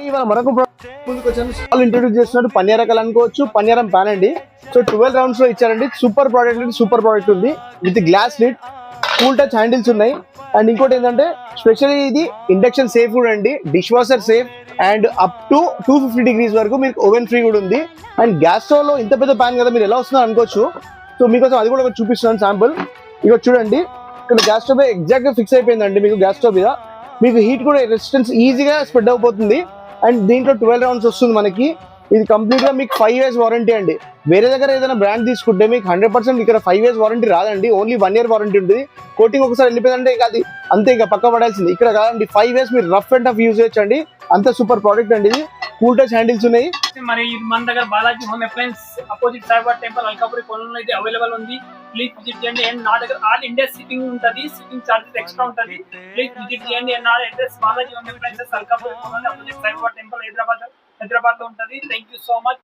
ఇవాళ మరొక ముందుకు వచ్చాను. స్టాల్ ఇంట్రొడ్యూస్ చేస్తున్నట్టు పనియారకలు అనుకోవచ్చు. పనియారం ప్యాన్ అండి. సో 12 రౌండ్స్ లో ఇచ్చారండి. సూపర్ ప్రోడక్ట్ అండి. సూపర్ ప్రోడక్ట్ ఉంది with glass lid, cool touch handles ఉన్నాయి. అండ్ ఇంకోటి ఏంటంటే స్పెషల్లీ ఇది ఇండక్షన్ సేఫ్ కూడా అండి, dish washer safe, and up to 250 degrees వరకు మీకు ఓవెన్ ఫ్రీ కూడా ఉంది. అండ్ గ్యాస్ స్టవ్ లో ఇంత పెద్ద ప్యాన్ కదా మీరు ఎలా వస్తుందో అనుకోవచ్చు. సో మీకోసం అది కూడా చూపిస్తున్నాను శాంపుల్. ఇక చూడండి, ఇక్కడ గ్యాస్ స్టవ్ ఎగ్జాక్ట్ గా ఫిక్స్ అయిపోయిందండి. మీకు గ్యాస్ స్టవ్ మీద మీకు హీట్ కూడా రెసిస్టెన్స్ ఈజీగా స్ప్రెడ్ అయిపోతుంది. అండ్ దీంట్లో 12 రౌండ్స్ వస్తుంది మనకి. ఇది కంప్లీట్ గా మీకు 5 years వారంటీ అండి. వేరే దగ్గర ఏదైనా బ్రాండ్ తీసుకుంటే మీకు 100% ఇక్కడ 5 years వారంటీ రాదండి. ఓన్లీ 1 year వారంటీ ఉంటుంది. కోటింగ్ ఒకసారి వెళ్ళిపోయిందంటే ఇక అది అంతే, ఇక పక్క పడాల్సింది. ఇక్కడ కాదండి, 5 years మీరు రఫ్ అండ్ టఫ్ యూజ్ చేయొచ్చండి. అంత సూపర్ ప్రోడక్ట్ అండి ఇది. కూల్ టచ్ హ్యాండిల్స్ ఉన్నాయి. మరి మన దగ్గర Balaji home appliance opposite Saibaba temple Alkapuri కొలంలో అయితే అవైలబుల్ ఉంది. ప్లీజ్ విజిట్ చేయండి. అండ్ నా దగ్గర ఆల్ ఇండియా షిప్పింగ్ ఉంటుంది. షిప్పింగ్ చార్జెస్ ఎక్స్ట్రా ఉంటుంది. ప్లీజ్ విజిట్ చేయండి. అండ్ నా address Balaji home appliances Alkapuri కొలంలో అపోజిట్ సాయిబాబా టెంపుల్ హైదరాబాద్ లో ఉంటుంది. Thank you so much.